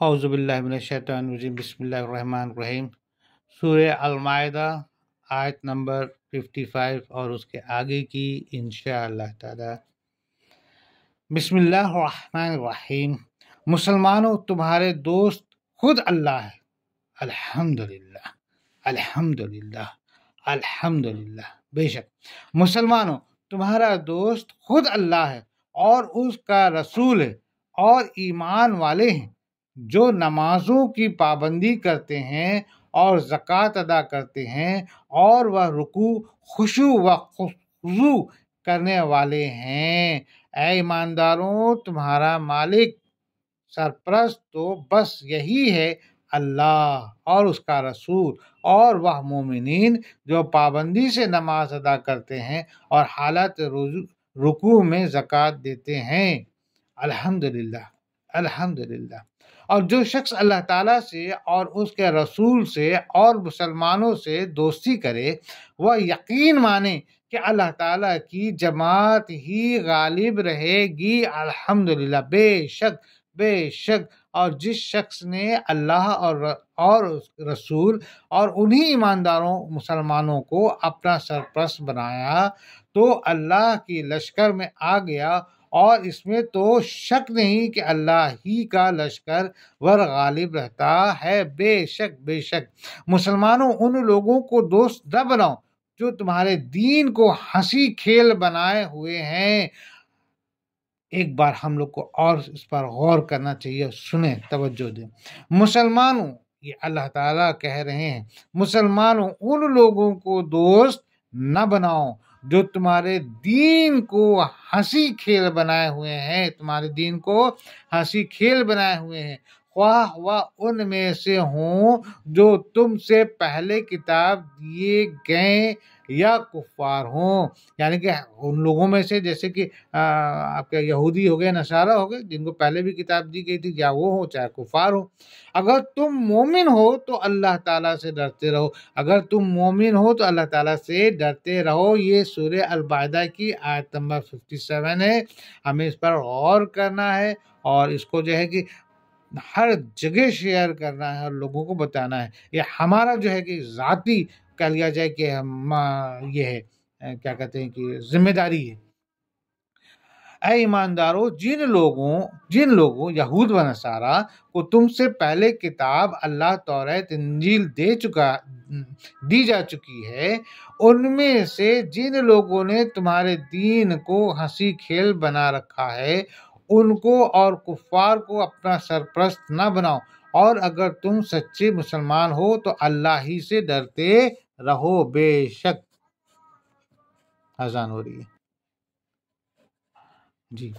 اعوذ باللہ من الشیطان الرجیم، بسم اللہ الرحمن الرحیم۔ سورہ المائدہ آیت نمبر 55 اور اس کے آگے کی انشاءاللہ تعالی۔ بسم اللہ الرحمن الرحیم۔ مسلمانوں، تمہارے دوست خود اللہ ہے۔ الحمدللہ، الحمدللہ، الحمدللہ۔ بے شک مسلمانوں، تمہارا دوست خود اللہ ہے اور اس کا رسول ہے، اور ایمان والے ہیں جو نمازوں کی پابندی کرتے ہیں اور زکوٰۃ ادا کرتے ہیں، اور وہ رکوع، خشوع و خضوع کرنے والے ہیں۔ اے ایمانداروں، تمہارا مالک سرپرست تو بس یہی ہے اللہ اور اس کا رسول، اور وہ مومنین جو پابندی سے نماز ادا کرتے ہیں اور حالت رکوع میں زکوٰۃ دیتے ہیں۔ الحمدللہ، الحمدللہ۔ اور جو شخص اللہ تعالیٰ سے اور اس کے رسول سے اور مسلمانوں سے دوستی کرے، وہ یقین مانے کہ اللہ تعالیٰ کی جماعت ہی غالب رہے گی۔ الحمدللہ، بے شک، بے شک۔ اور جس شخص نے اللہ اور رسول اور انہی ایمانداروں مسلمانوں کو اپنا سرپرست بنایا تو اللہ کی لشکر میں آ گیا، اور اس میں تو شک نہیں کہ اللہ ہی کا لشکر ور غالب رہتا ہے۔ بے شک، بے شک۔ مسلمانوں، ان لوگوں کو دوست نہ بناؤ جو تمہارے دین کو ہنسی کھیل بنائے ہوئے ہیں۔ ایک بار ہم لوگ کو اور اس پر غور کرنا چاہیے، سنیں، توجہ دیں۔ مسلمانوں، یہ اللہ تعالیٰ کہہ رہے ہیں، مسلمانوں ان لوگوں کو دوست نہ بناؤ جو تمہارے دین کو ہنسی کھیل بنائے ہوئے ہیں، تمہارے دین کو ہنسی کھیل بنائے ہوئے ہیں، خواہ وہ ان میں سے ہوں جو تم سے پہلے کتاب دیے گئے یا کفار ہوں۔ یعنی کہ ان لوگوں میں سے جیسے کہ آپ کے یہودی ہو گئے، نصارہ ہو گئے، جن کو پہلے بھی کتاب دی گئی تھی، یا وہ ہو چاہے کفار ہو۔ اگر تم مومن ہو تو اللہ تعالیٰ سے ڈرتے رہو، اگر تم مومن ہو تو اللہ تعالیٰ سے ڈرتے رہو۔ یہ سورہ المائدہ کی آیت نمبر 57 ہے۔ ہمیں اس پر غور کرنا ہے اور اس کو جو ہے کہ ہر جگہ شیئر کرنا ہے اور لوگوں کو بتانا ہے۔ یہ ہمارا جو ہے کہ ذاتی کہہ لیا جائے کہ یہ ہے، کیا کہتے ہیں کہ ذمہ داری ہے۔ اے ایمانداروں، جن لوگوں یہود و نصارہ کو تم سے پہلے کتاب اللہ، توریت، انجیل دی جا چکی ہے، ان میں سے جن لوگوں نے تمہارے دین کو ہنسی کھیل بنا رکھا ہے، ان کو اور کفار کو اپنا سرپرست نہ بناؤ، اور اگر تم سچے مسلمان ہو تو اللہ ہی سے ڈرتے رہو۔ بے شک اذان ہو رہی ہے جی۔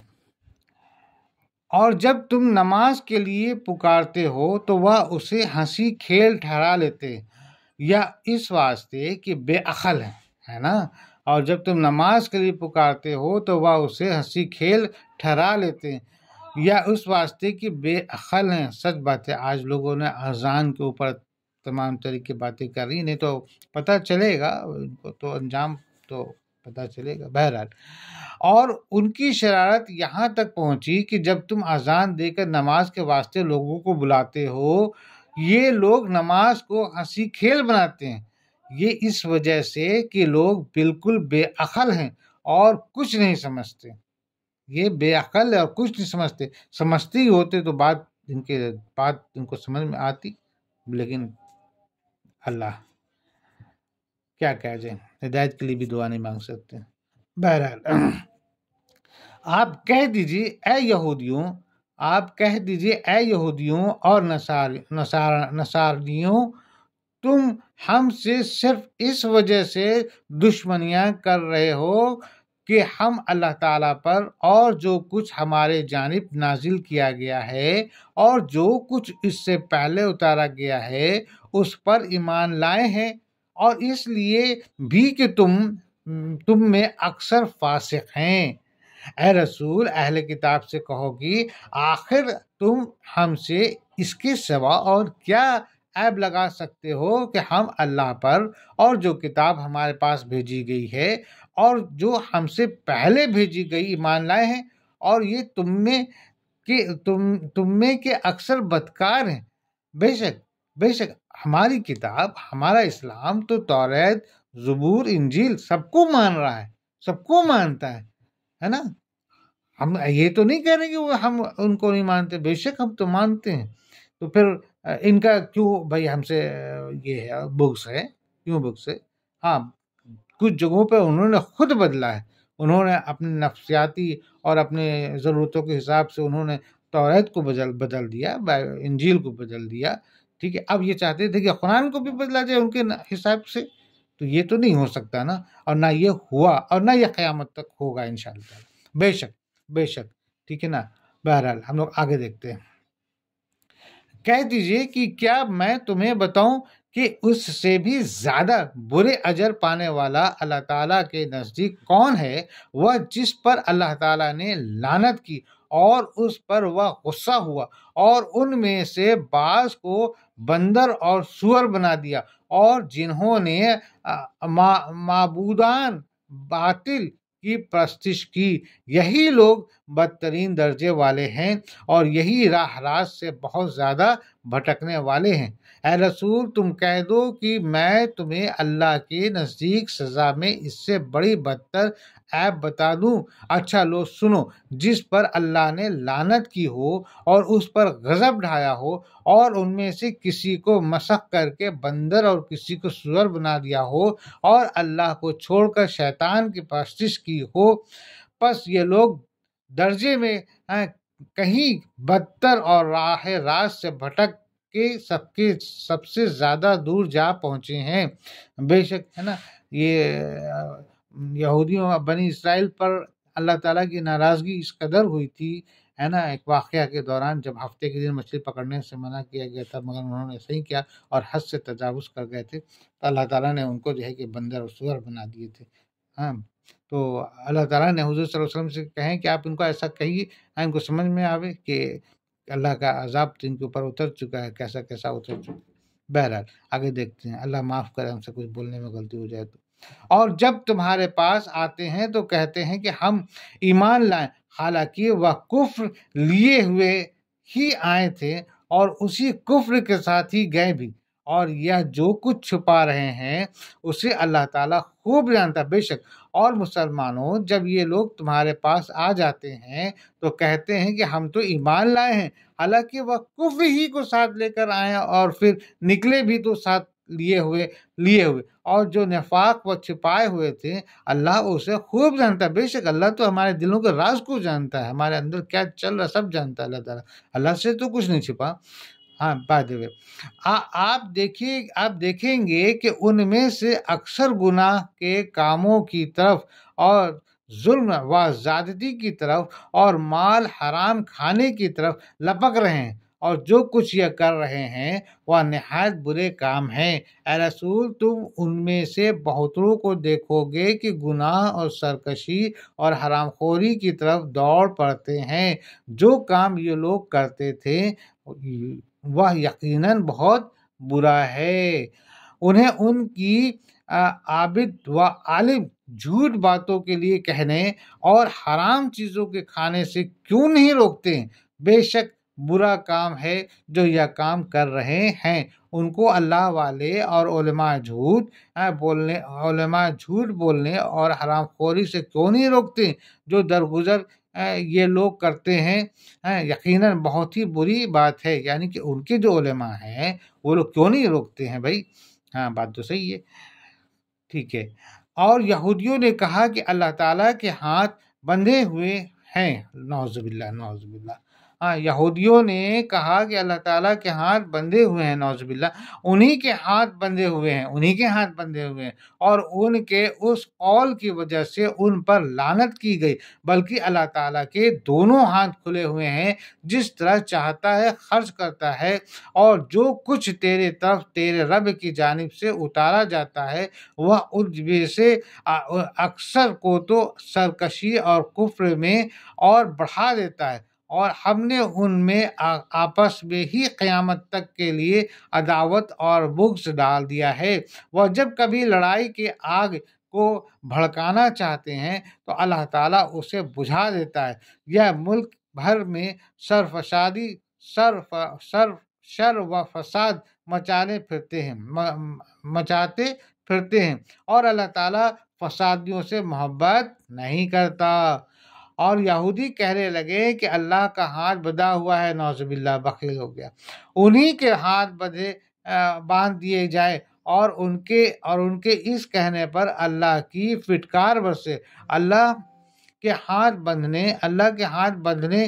اور جب تم نماز کے لیے پکارتے ہو تو وہ اسے ہنسی کھیل ٹھہرا لیتے ہیں، یا اس واسطے کہ بے عقل ہے نا۔ اور جب تم نماز کے لیے پکارتے ہو تو وہ اسے ہنسی کھیل ٹھہرا لیتے ہیں، یا اس واسطے کہ بے عقل ہیں۔ سچ بات ہے، آج لوگوں نے اذان کے اوپر تمام طرح کی باتیں کر رہی، نہیں تو پتہ چلے گا ان کو، تو انجام تو پتہ چلے گا۔ بہرحال، اور ان کی شرارت یہاں تک پہنچی کہ جب تم اذان دے کر نماز کے واسطے لوگوں کو بلاتے ہو، یہ لوگ نماز کو ہنسی کھیل بناتے ہیں۔ یہ اس وجہ سے کہ لوگ بالکل بے عقل ہیں اور کچھ نہیں سمجھتے۔ یہ بے عقل اور کچھ نہیں سمجھتے ہی ہوتے تو بات ان کو سمجھ میں آتی، لیکن اللہ کیا کہا جائے، ہدایت کے لیے بھی دعا نہیں مانگ سکتے۔ بہرحال، آپ کہہ دیجئے اے یہودیوں اور نصاریوں، تم ہم سے صرف اس وجہ سے دشمنیاں کر رہے ہو کہ ہم اللہ تعالیٰ پر اور جو کچھ ہمارے جانب نازل کیا گیا ہے اور جو کچھ اس سے پہلے اتارا گیا ہے اس پر ایمان لائے ہیں، اور اس لیے بھی کہ تم میں اکثر فاسق ہیں۔ اے رسول، اہل کتاب سے کہو کہ آخر تم ہم سے اس کے سوا اور کیا عیب لگا سکتے ہو کہ ہم اللہ پر اور جو کتاب ہمارے پاس بھیجی گئی ہے اور جو ہم سے پہلے بھیجی گئی ایمان لائے ہیں، اور یہ تم میں کہ تم میں کے اکثر بدکار ہیں۔ بے شک ہماری کتاب، ہمارا اسلام تو توریت، زبور، انجیل سب کو مان رہا ہے، سب کو مانتا ہے نا۔ ہم یہ تو نہیں کہہ رہے کہ ہم ان کو نہیں مانتے، بے شک ہم تو مانتے ہیں۔ تو پھر ان کا کیوں بھائی ہم سے یہ ہے بغض ہے، کیوں بغض ہے؟ ہاں کچھ جگہوں پہ انہوں نے خود بدلا ہے، انہوں نے اپنے نفسیاتی اور اپنے ضرورتوں کے حساب سے انہوں نے توریت کو بدل دیا، انجیل کو بدل دیا، ٹھیک ہے۔ اب یہ چاہتے تھے کہ قرآن کو بھی بدلا جائے ان کے حساب سے، تو یہ تو نہیں ہو سکتا نا، اور نہ یہ ہوا اور نہ یہ قیامت تک ہوگا انشاءاللہ۔ بے شک ٹھیک ہے نا۔ بہرحال ہم لوگ آگے دیکھتے ہیں۔ کہہ دیجئے کہ کیا میں تمہیں بتاؤں کہ اس سے بھی زیادہ برے اجر پانے والا اللہ تعالیٰ کے نزدیک کون ہے؟ وہ جس پر اللہ تعالیٰ نے لعنت کی اور اس پر وہ غصہ ہوا، اور ان میں سے بعض کو بندر اور سور بنا دیا، اور جنہوں نے معبودان باطل کی پرستش کی، یہی لوگ بدترین درجے والے ہیں، اور یہی راہ راست سے بہت زیادہ بھٹکنے والے ہیں۔ اے رسول تم کہہ دو کہ میں تمہیں اللہ کے نزدیک سزا میں اس سے بڑی بدتر عیب بتا دوں۔ اچھا لو سنو، جس پر اللہ نے لعنت کی ہو اور اس پر غضب ڈھایا ہو، اور ان میں سے کسی کو مسخ کر کے بندر اور کسی کو سور بنا دیا ہو، اور اللہ کو چھوڑ کر شیطان کی پرستش کی ہو، پس یہ لوگ درجے میں کہیں بدتر اور راہ راست سے بھٹک کے سب سے زیادہ دور جا پہنچے ہیں۔ بے شک ہے نا، یہ یہودیوں بنی اسرائیل پر اللہ تعالیٰ کی ناراضگی اس قدر ہوئی تھی، ہے نا، ایک واقعہ کے دوران جب ہفتے کے دن مچھلی پکڑنے سے منع کیا گیا تھا، مگر انہوں نے صحیح کیا اور حد سے تجاوز کر گئے تھے، تو اللہ تعالیٰ نے ان کو جو ہے کہ بندر اور سور بنا دیے تھے۔ ہاں تو اللہ تعالیٰ نے حضور صلی اللہ علیہ وسلم سے کہیں کہ آپ ان کو ایسا کہیے، ان کو سمجھ میں آوے کہ اللہ کا عذاب ان کے اوپر اتر چکا ہے، کیسا اتر چکا ہے۔ بہرحال آگے دیکھتے ہیں، اللہ معاف کرے ہم سے کچھ بولنے میں غلطی ہو جائے تو۔ اور جب تمہارے پاس آتے ہیں تو کہتے ہیں کہ ہم ایمان لائیں، حالانکہ وہ کفر لیے ہوئے ہی آئے تھے اور اسی کفر کے ساتھ ہی گئے بھی، اور یہ جو کچھ چھپا رہے ہیں اسے اللہ تعالیٰ خوب جانتا۔ بے شک اور مسلمانوں جب یہ لوگ تمہارے پاس آ جاتے ہیں تو کہتے ہیں کہ ہم تو ایمان لائے ہیں، حالانکہ وہ کفر ہی کو ساتھ لے کر آئے اور پھر نکلے بھی تو ساتھ لیے ہوئے، اور جو نفاق وہ چھپائے ہوئے تھے اللہ اسے خوب جانتا ہے۔ بے شک اللہ تو ہمارے دلوں کے راز کو جانتا ہے، ہمارے اندر کیا چل رہا سب جانتا ہے اللہ تعالیٰ، اللہ سے تو کچھ نہیں چھپا۔ ہاں بات ہوئے آپ دیکھیں گے کہ ان میں سے اکثر گناہ کے کاموں کی طرف اور ظلم و زیادتی کی طرف اور مال حرام کھانے کی طرف لپک رہے ہیں، اور جو کچھ یہ کر رہے ہیں وہ نہایت برے کام ہیں۔ اے رسول تم ان میں سے بہتروں کو دیکھو گے کہ گناہ اور سرکشی اور حرام خوری کی طرف دوڑ پڑتے ہیں۔ جو کام یہ لوگ کرتے تھے وہ یقیناً بہت برا ہے۔ انہیں ان کی عابد و عالم جھوٹ باتوں کے لیے کہنے اور حرام چیزوں کے کھانے سے کیوں نہیں روکتے ہیں؟ بے شک برا کام ہے جو یہ کام کر رہے ہیں۔ ان کو اللہ والے اور علماء جھوٹ بولنے اور حرام خوری سے کیوں نہیں روکتے جو درگزر یہ لوگ کرتے ہیں؟ یقیناً بہت ہی بری بات ہے، یعنی کہ ان کے جو علماء ہیں وہ لوگ کیوں نہیں روکتے ہیں بھائی؟ ہاں بات تو صحیح ہے، ٹھیک ہے۔ اور یہودیوں نے کہا کہ اللہ تعالیٰ کے ہاتھ بندھے ہوئے ہیں، نعوذ باللہ۔ یہودیوں نے کہا کہ اللہ تعالیٰ کے ہاتھ بندھے ہوئے ہیں، نعوذ باللہ، انہی کے ہاتھ بندھے ہوئے ہیں، اور ان کے اس قول کی وجہ سے ان پر لعنت کی گئی، بلکہ اللہ تعالیٰ کے دونوں ہاتھ کھلے ہوئے ہیں، جس طرح چاہتا ہے خرچ کرتا ہے، اور جو کچھ تیرے طرف تیرے رب کی جانب سے اتارا جاتا ہے وہ ان میں سے اکثر کو تو سرکشی اور کفر میں اور بڑھا دیتا ہے، اور ہم نے ان میں آپس میں ہی قیامت تک کے لیے عداوت اور بغض ڈال دیا ہے۔ وہ جب کبھی لڑائی کی آگ کو بھڑکانا چاہتے ہیں تو اللہ تعالیٰ اسے بجھا دیتا ہے۔ یہ ملک بھر میں شر و فساد مچاتے پھرتے ہیں، اور اللہ تعالیٰ فسادیوں سے محبت نہیں کرتا۔ اور یہودی کہنے لگے کہ اللہ کا ہاتھ بندھا ہوا ہے، نعوذ باللہ، بخیل ہو گیا، انہی کے ہاتھ باندھ دیے جائے، اور ان کے اس کہنے پر اللہ کی فٹکار برسے۔ اللہ کے ہاتھ بندھنے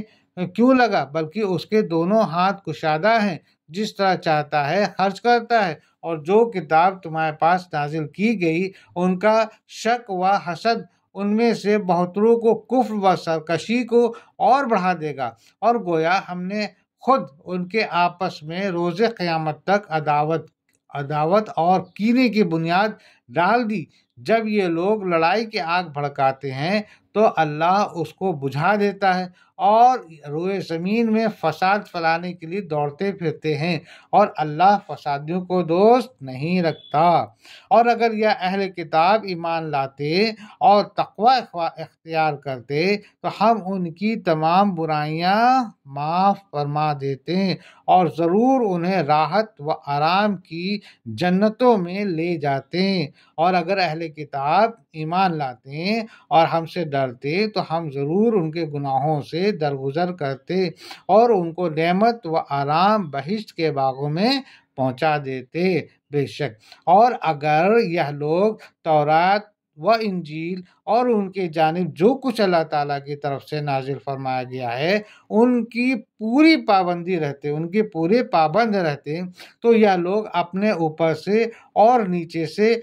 کیوں لگا، بلکہ اس کے دونوں ہاتھ کشادہ ہیں، جس طرح چاہتا ہے خرچ کرتا ہے۔ اور جو کتاب تمہارے پاس نازل کی گئی، ان کا شک و حسد ان میں سے بہتروں کو کفر و سرکشی کو اور بڑھا دے گا، اور گویا ہم نے خود ان کے آپس میں روز قیامت تک عداوت اور کینے کی بنیاد ڈال دی۔ جب یہ لوگ لڑائی کی آگ بھڑکاتے ہیں تو اللہ اس کو بجھا دیتا ہے، اور روئے زمین میں فساد پھیلانے کے لیے دوڑتے پھرتے ہیں، اور اللہ فسادیوں کو دوست نہیں رکھتا۔ اور اگر یہ اہل کتاب ایمان لاتے اور تقوی اختیار کرتے تو ہم ان کی تمام برائیاں معاف فرما دیتے، اور ضرور انہیں راحت و آرام کی جنتوں میں لے جاتے۔ اور اگر اہل کتاب ایمان لاتے اور ہم سے ڈرتے تو ہم ضرور ان کے گناہوں سے درگزر کرتے، اور ان کو نعمت و آرام بہشت کے باغوں میں پہنچا دیتے۔ بے شک، اور اگر یہ لوگ تورات و انجیل اور ان کے جانب جو کچھ اللہ تعالیٰ کی طرف سے نازل فرمایا گیا ہے ان کی پوری پابند رہتے، تو یہ لوگ اپنے اوپر سے اور نیچے سے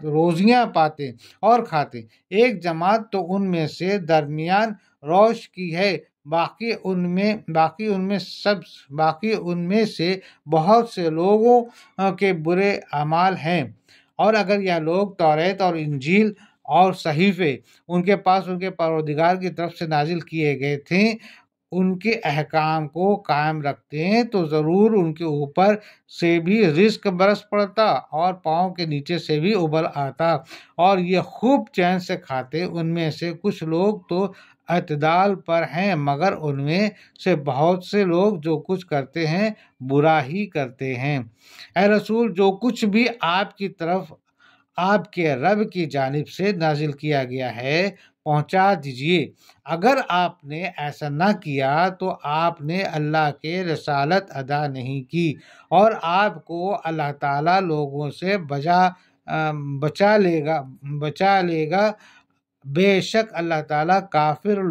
روزیاں پاتے اور کھاتے۔ ایک جماعت تو ان میں سے درمیان روش کی ہے، باقی ان میں سے بہت سے لوگوں کے برے اعمال ہیں۔ اور اگر یہ لوگ توریت اور انجیل اور صحیفے ان کے پاس ان کے پروردگار کی طرف سے نازل کیے گئے تھے ان کے احکام کو قائم رکھتے ہیں تو ضرور ان کے اوپر سے بھی رزق برس پڑتا اور پاؤں کے نیچے سے بھی ابل آتا، اور یہ خوب چین سے کھاتے۔ ان میں سے کچھ لوگ تو اعتدال پر ہیں، مگر ان میں سے بہت سے لوگ جو کچھ کرتے ہیں برا ہی کرتے ہیں۔ اے رسول، جو کچھ بھی آپ کی طرف آپ کے رب کی جانب سے نازل کیا گیا ہے پہنچا دیجیے۔ اگر آپ نے ایسا نہ کیا تو آپ نے اللہ کے رسالت ادا نہیں کی، اور آپ کو اللہ تعالیٰ لوگوں سے بچا لے گا۔ بے شک اللہ تعالیٰ کافر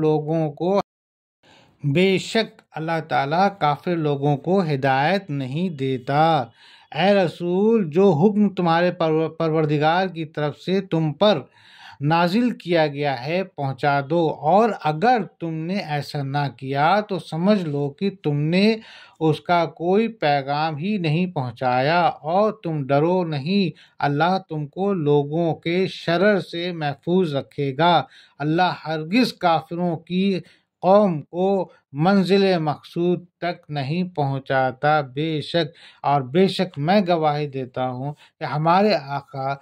لوگوں کو ہدایت نہیں دیتا۔ اے رسول، جو حکم تمہارے پروردگار کی طرف سے تم پر نازل کیا گیا ہے پہنچا دو، اور اگر تم نے ایسا نہ کیا تو سمجھ لو کہ تم نے اس کا کوئی پیغام ہی نہیں پہنچایا، اور تم ڈرو نہیں، اللہ تم کو لوگوں کے شرر سے محفوظ رکھے گا۔ اللہ ہرگز کافروں کی قوم کو منزل مقصود تک نہیں پہنچاتا۔ بے شک میں گواہی دیتا ہوں کہ ہمارے آقا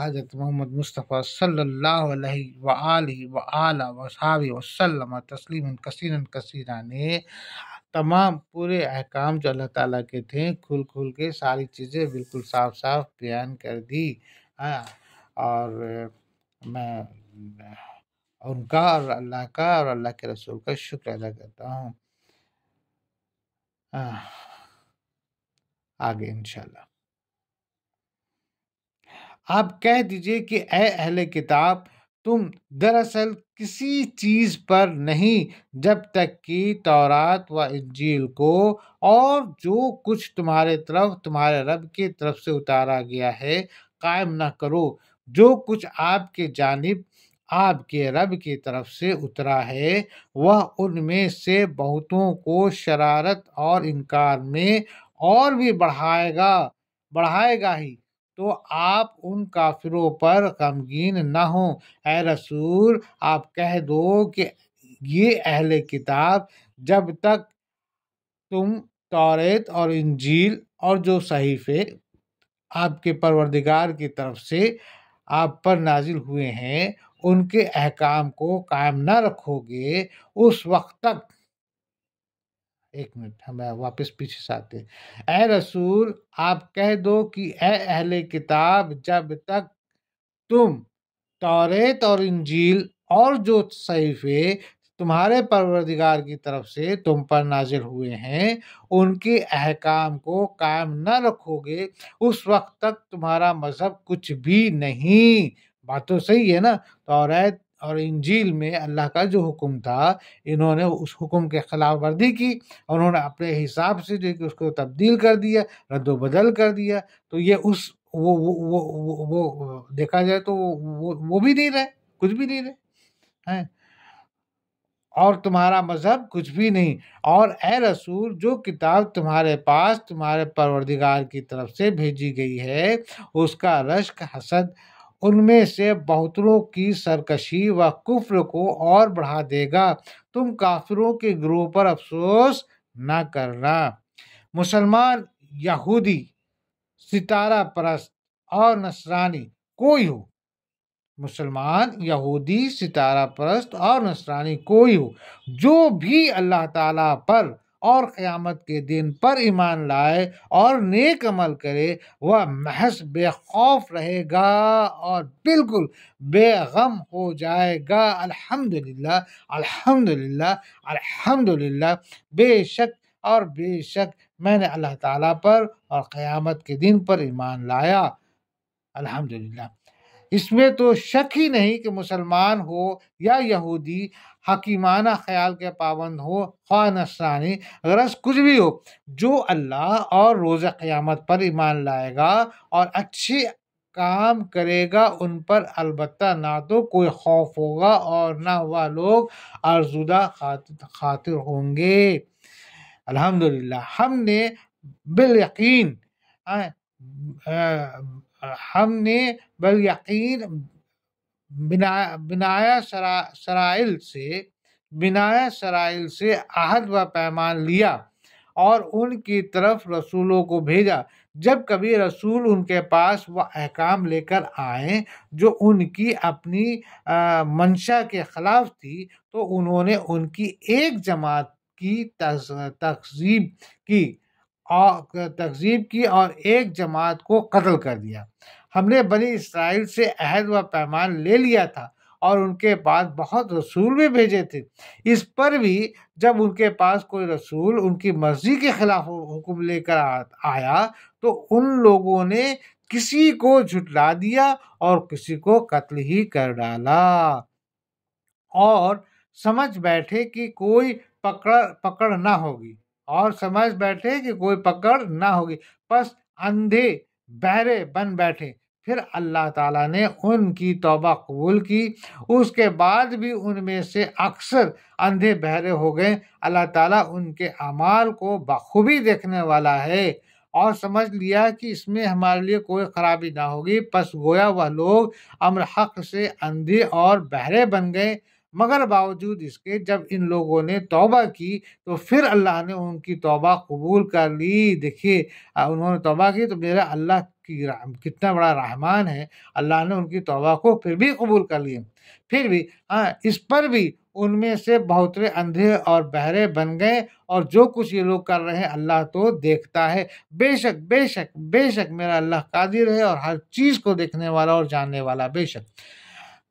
حضرت محمد مصطفیٰ صلی اللہ علیہ وآلہ وصحبہ وسلم تسلیما کثیرا نے تمام پورے احکام جو اللہ تعالیٰ کے تھے کھل کے ساری چیزیں بالکل صاف صاف بیان کر دی۔ اور میں ان کا اور اللہ کا اور اللہ کے رسول کا شکر ادا کرتا ہوں۔ آگے انشاءاللہ آپ کہہ دیجئے کہ اے اہل کتاب، تم دراصل کسی چیز پر نہیں جب تک کہ تورات و انجیل کو اور جو کچھ تمہارے رب کی طرف سے اتارا گیا ہے قائم نہ کرو۔ جو کچھ آپ کے جانب آپ کے رب کی طرف سے اترا ہے وہ ان میں سے بہتوں کو شرارت اور انکار میں اور بھی بڑھائے گا ہی، تو آپ ان کافروں پر غمگین نہ ہوں۔ اے رسول، آپ کہہ دو کہ یہ اہل کتاب جب تک تم توریت اور انجیل اور جو صحیفے آپ کے پروردگار کی طرف سے آپ پر نازل ہوئے ہیں ان کے احکام کو قائم نہ رکھو گے اس وقت تک، ایک منٹ ہمیں واپس پیچھے سے آتے ہیں، اے رسول آپ کہہ دو کہ اے اہل کتاب، جب تک تم توریت اور انجیل اور جو صحیفے تمہارے پروردگار کی طرف سے تم پر نازل ہوئے ہیں ان کے احکام کو قائم نہ رکھو گے اس وقت تک تمہارا مذہب کچھ بھی نہیں۔ بات تو صحیح ہے نا، توریت اور انجیل میں اللہ کا جو حکم تھا انہوں نے اس حکم کے خلاف ورزی کی، انہوں نے اپنے حساب سے جو کہ اس کو تبدیل کر دیا، رد و بدل کر دیا، تو یہ اس وہ دیکھا جائے تو وہ بھی نہیں رہے، کچھ بھی نہیں رہے ہیں، اور تمہارا مذہب کچھ بھی نہیں۔ اور اے رسول جو کتاب تمہارے پاس تمہارے پروردگار کی طرف سے بھیجی گئی ہے اس کا رشک حسد ان میں سے بہتروں کی سرکشی و کفر کو اور بڑھا دے گا، تم کافروں کے گروہ پر افسوس نہ کرنا۔ مسلمان، یہودی، ستارہ پرست اور نصرانی کوئی ہو، مسلمان، یہودی، ستارہ پرست اور نصرانی کوئی ہو، جو بھی اللہ تعالیٰ پر اور قیامت کے دن پر ایمان لائے اور نیک عمل کرے وہ محض بے خوف رہے گا اور بالکل بے غم ہو جائے گا۔ الحمدللہ، الحمدللہ، الحمدللہ، بے شک اور بے شک میں نے اللہ تعالیٰ پر اور قیامت کے دن پر ایمان لایا، الحمدللہ۔ اس میں تو شک ہی نہیں کہ مسلمان ہو یا یہودی، حکیمانہ خیال کے پابند ہو، خواہ نصرانی، غرض کچھ بھی ہو، جو اللہ اور روز قیامت پر ایمان لائے گا اور اچھے کام کرے گا ان پر البتہ نہ تو کوئی خوف ہوگا اور نہ وہ لوگ آزردہ خاطر ہوں گے۔ الحمدللہ، ہم نے بالیقین بنایا سرائل سے عہد و پیمان لیا اور ان کی طرف رسولوں کو بھیجا، جب کبھی رسول ان کے پاس وہ احکام لے کر آئیں جو ان کی اپنی منشا کے خلاف تھی تو انہوں نے ان کی ایک جماعت کی تکذیب کی اور ایک جماعت کو قتل کر دیا۔ ہم نے بنی اسرائیل سے عہد و پیمان لے لیا تھا اور ان کے پاس بہت رسول بھی بھیجے تھے، اس پر بھی جب ان کے پاس کوئی رسول ان کی مرضی کے خلاف حکم لے کر آیا تو ان لوگوں نے کسی کو جھٹلا دیا اور کسی کو قتل ہی کر ڈالا، اور سمجھ بیٹھے کہ کوئی پکڑ نہ ہوگی، پس اندھے بہرے بن بیٹھے۔ پھر اللہ تعالیٰ نے ان کی توبہ قبول کی، اس کے بعد بھی ان میں سے اکثر اندھے بہرے ہو گئے۔ اللہ تعالیٰ ان کے اعمال کو بخوبی دیکھنے والا ہے، اور سمجھ لیا کہ اس میں ہمارے لیے کوئی خرابی نہ ہوگی، پس گویا وہ لوگ امر حق سے اندھے اور بہرے بن گئے۔ مگر باوجود اس کے جب ان لوگوں نے توبہ کی تو پھر اللہ نے ان کی توبہ قبول کر لی۔ دیکھیے، انہوں نے توبہ کی تو میرا اللہ کی کتنا بڑا رحمان ہے، اللہ نے ان کی توبہ کو پھر بھی قبول کر لی۔ پھر بھی اس پر بھی ان میں سے بہترے اندھے اور بہرے بن گئے، اور جو کچھ یہ لوگ کر رہے ہیں اللہ تو دیکھتا ہے۔ بے شک بے شک بے شک میرا اللہ قادر ہے اور ہر چیز کو دیکھنے والا اور جاننے والا۔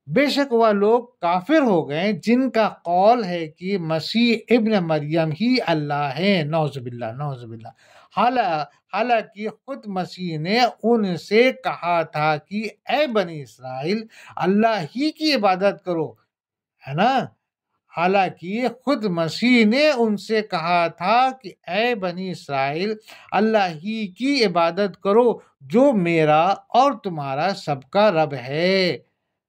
بے شک وہ لوگ کافر ہو گئے جن کا قول ہے کہ مسیح ابن مریم ہی اللہ ہے، نعوذ باللہ نعوذ باللہ، حالانکہ خود مسیح نے ان سے کہا تھا کہ اے بنی اسرائیل اللہ ہی کی عبادت کرو، ہے نا؟ حالانکہ خود مسیح نے ان سے کہا تھا کہ اے بنی اسرائیل اللہ ہی کی عبادت کرو جو میرا اور تمہارا سب کا رب ہے،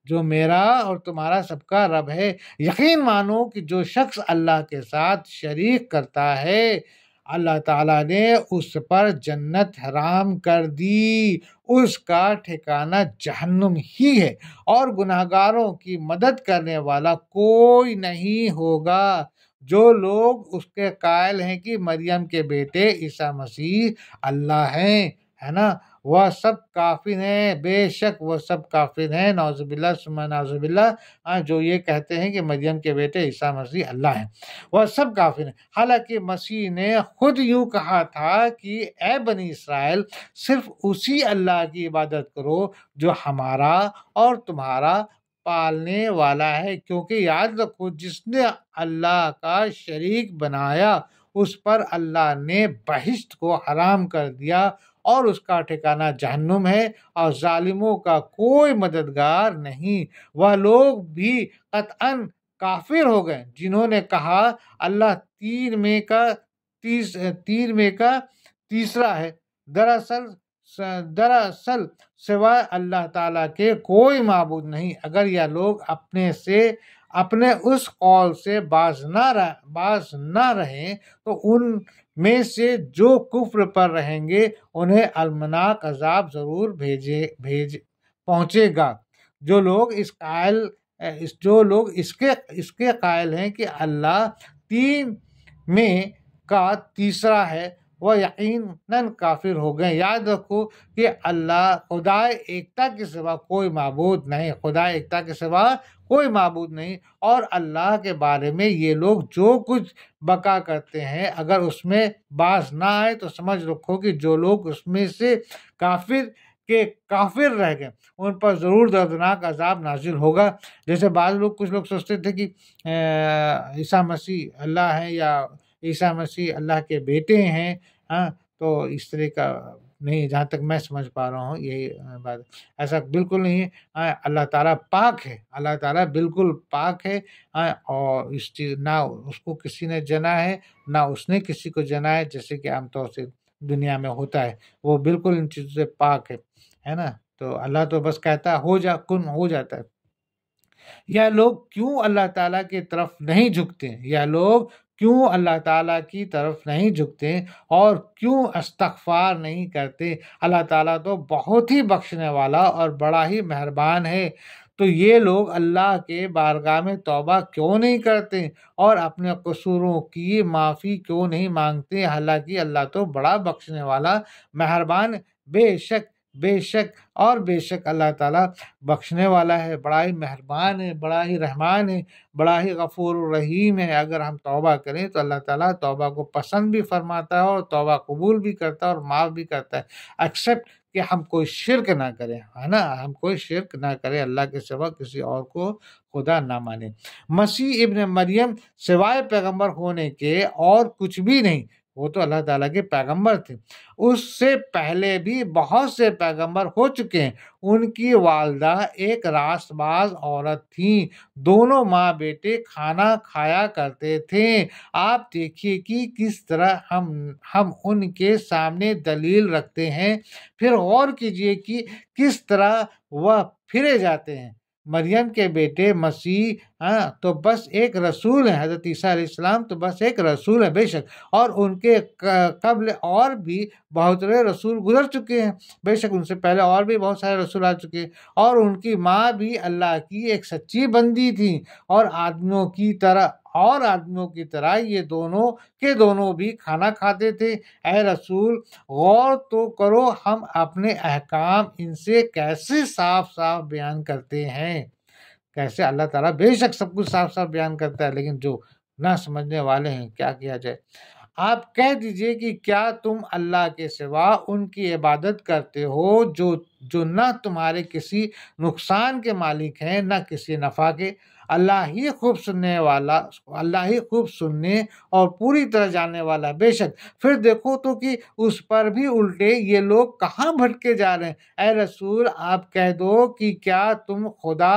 جو میرا اور تمہارا سب کا رب ہے۔ یقین مانو کہ جو شخص اللہ کے ساتھ شریک کرتا ہے اللہ تعالیٰ نے اس پر جنت حرام کر دی، اس کا ٹھکانہ جہنم ہی ہے، اور گناہگاروں کی مدد کرنے والا کوئی نہیں ہوگا۔ جو لوگ اس کے قائل ہیں کہ مریم کے بیٹے عیسیٰ مسیح اللہ ہیں، ہے نا، وہ سب کافر ہیں، بے شک وہ سب کافر ہیں، نعوذ باللہ ثم نعوذ باللہ، جو یہ کہتے ہیں کہ مریم کے بیٹے عیسیٰ مسیح اللہ ہیں، وہ سب کافر ہیں۔ حالانکہ مسیح نے خود یوں کہا تھا کہ اے بنی اسرائیل، صرف اسی اللہ کی عبادت کرو جو ہمارا اور تمہارا پالنے والا ہے، کیونکہ یاد رکھو جس نے اللہ کا شریک بنایا اس پر اللہ نے بہشت کو حرام کر دیا اور اس کا ٹھکانہ جہنم ہے، اور ظالموں کا کوئی مددگار نہیں۔ وہ لوگ بھی قطعاً کافر ہو گئے جنہوں نے کہا اللہ تین میں کا تیسرا ہے۔ دراصل سوائے اللہ تعالیٰ کے کوئی معبود نہیں۔ اگر یہ لوگ اپنے اس قول سے باز نہ رہیں تو ان میں سے جو کفر پر رہیں گے انہیں المناک عذاب ضرور پہنچے گا۔ جو لوگ اس کے قائل ہیں کہ اللہ تین میں کا تیسرا ہے وہ یقیناً کافر ہو گئے۔ یاد رکھو کہ اللہ خدا ایکتا کے سوا کوئی معبود نہیں، اور اللہ کے بارے میں یہ لوگ جو کچھ بکا کرتے ہیں اگر اس میں باز نہ آئے تو سمجھ رکھو کہ جو لوگ اس میں سے کافر رہ گئے ان پر ضرور دردناک عذاب نازل ہوگا۔ جیسے کچھ لوگ سوچتے تھے کہ عیسیٰ مسیح اللہ ہے یا عیسیٰ مسیح اللہ کے بیٹے ہیں، تو اس طرح کا نہیں، جہاں تک میں سمجھ پا رہا ہوں یہی بات، ایسا بالکل نہیں ہے۔ اللہ تعالیٰ پاک ہے، اللہ تعالیٰ بالکل پاک ہے، اور اس چیز نہ اس کو کسی نے جنا ہے نہ اس نے کسی کو جنا ہے، جیسے کہ عام طور سے دنیا میں ہوتا ہے۔ وہ بالکل ان چیزوں سے پاک ہے نا۔ تو اللہ تو بس کہتا ہے ہو جا، کن ہو جاتا ہے۔ یہ لوگ کیوں اللہ تعالیٰ کی طرف نہیں جھکتے اور کیوں استغفار نہیں کرتے؟ اللہ تعالیٰ تو بہت ہی بخشنے والا اور بڑا ہی مہربان ہے۔ تو یہ لوگ اللہ کے بارگاہ میں توبہ کیوں نہیں کرتے اور اپنے قصوروں کی معافی کیوں نہیں مانگتے؟ حالانکہ اللہ تو بڑا بخشنے والا مہربان، بے شک اللہ تعالیٰ بخشنے والا ہے، بڑا ہی مہربان ہے، بڑا ہی رحمان ہے، بڑا ہی غفور الرحیم ہے۔ اگر ہم توبہ کریں تو اللہ تعالیٰ توبہ کو پسند بھی فرماتا ہے اور توبہ قبول بھی کرتا ہے اور معاف بھی کرتا ہے، ایکسپٹ کہ ہم کوئی شرک نہ کریں، ہے نا، ہم کوئی شرک نہ کریں، اللہ کے سوا کسی اور کو خدا نہ مانے۔ مسیح ابن مریم سوائے پیغمبر ہونے کے اور کچھ بھی نہیں، وہ تو اللہ تعالیٰ کے پیغمبر تھے۔ اس سے پہلے بھی بہت سے پیغمبر ہو چکے ہیں۔ ان کی والدہ ایک راست باز عورت تھیں، دونوں ماں بیٹے کھانا کھایا کرتے تھے۔ آپ دیکھیے کہ کس طرح ہم ان کے سامنے دلیل رکھتے ہیں، پھر غور کیجیے کہ کس طرح وہ پھرے جاتے ہیں۔ مریم کے بیٹے مسیح تو بس ایک رسول ہیں، حضرت عیسیٰ علیہ السلام تو بس ایک رسول ہے، بے شک، اور ان کے قبل اور بھی بہت سارے رسول گزر چکے ہیں، بے شک ان سے پہلے اور بھی بہت سارے رسول آ چکے ہیں، اور ان کی ماں بھی اللہ کی ایک سچی بندی تھی، اور آدمیوں کی طرح یہ دونوں بھی کھانا کھاتے تھے۔ اے رسول، غور تو کرو ہم اپنے احکام ان سے کیسے صاف صاف بیان کرتے ہیں، کیسے اللہ تعالیٰ بے شک سب کچھ صاف صاف بیان کرتا ہے، لیکن جو نہ سمجھنے والے ہیں کیا کیا جائے۔ آپ کہہ دیجئے کہ کیا تم اللہ کے سوا ان کی عبادت کرتے ہو جو نہ تمہارے کسی نقصان کے مالک ہیں نہ کسی نفع کے؟ اللہ ہی خوب سننے اور پوری طرح جاننے والا، بے شک۔ پھر دیکھو تو کہ اس پر بھی الٹے یہ لوگ کہاں بھٹکے جا رہے ہیں۔ اے رسول، آپ کہہ دو کہ کیا تم خدا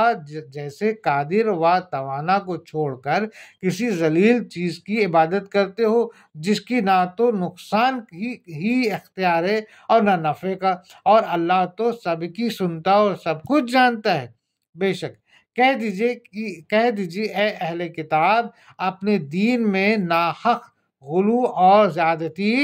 جیسے قادر و توانا کو چھوڑ کر کسی ذلیل چیز کی عبادت کرتے ہو جس کی نہ تو نقصان ہی اختیار ہے اور نہ نفع کا، اور اللہ تو سب کی سنتا اور سب کچھ جانتا ہے، بے شک۔ کہہ دیجیے اے اہل کتاب، اپنے دین میں ناحق غلو اور زیادتی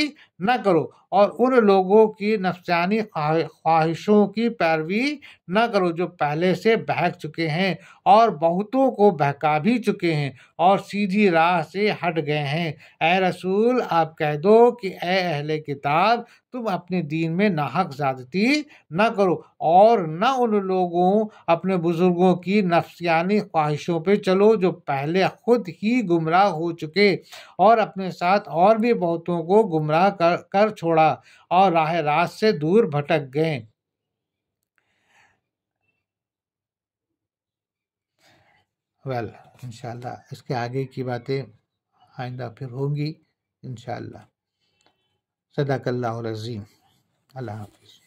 نہ کرو، اور ان لوگوں کی نفسانی خواہشوں کی پیروی نہ کرو جو پہلے سے بہک چکے ہیں اور بہتوں کو بہکا بھی چکے ہیں اور سیدھی راہ سے ہٹ گئے ہیں۔ اے رسول، آپ کہہ دو کہ اے اہل کتاب، تم اپنے دین میں ناحق زیادتی نہ کرو اور نہ ان لوگوں اپنے بزرگوں کی نفسیانی خواہشوں پہ چلو جو پہلے خود ہی گمراہ ہو چکے اور اپنے ساتھ اور بھی بہتوں کو گمراہ کر چھوڑا اور راہ راست سے دور بھٹک گئے۔ انشاءاللہ اس کے آگے کی باتیں آئندہ پھر ہوں گی انشاءاللہ۔ صدق اللہ العظیم۔ اللہ حافظ۔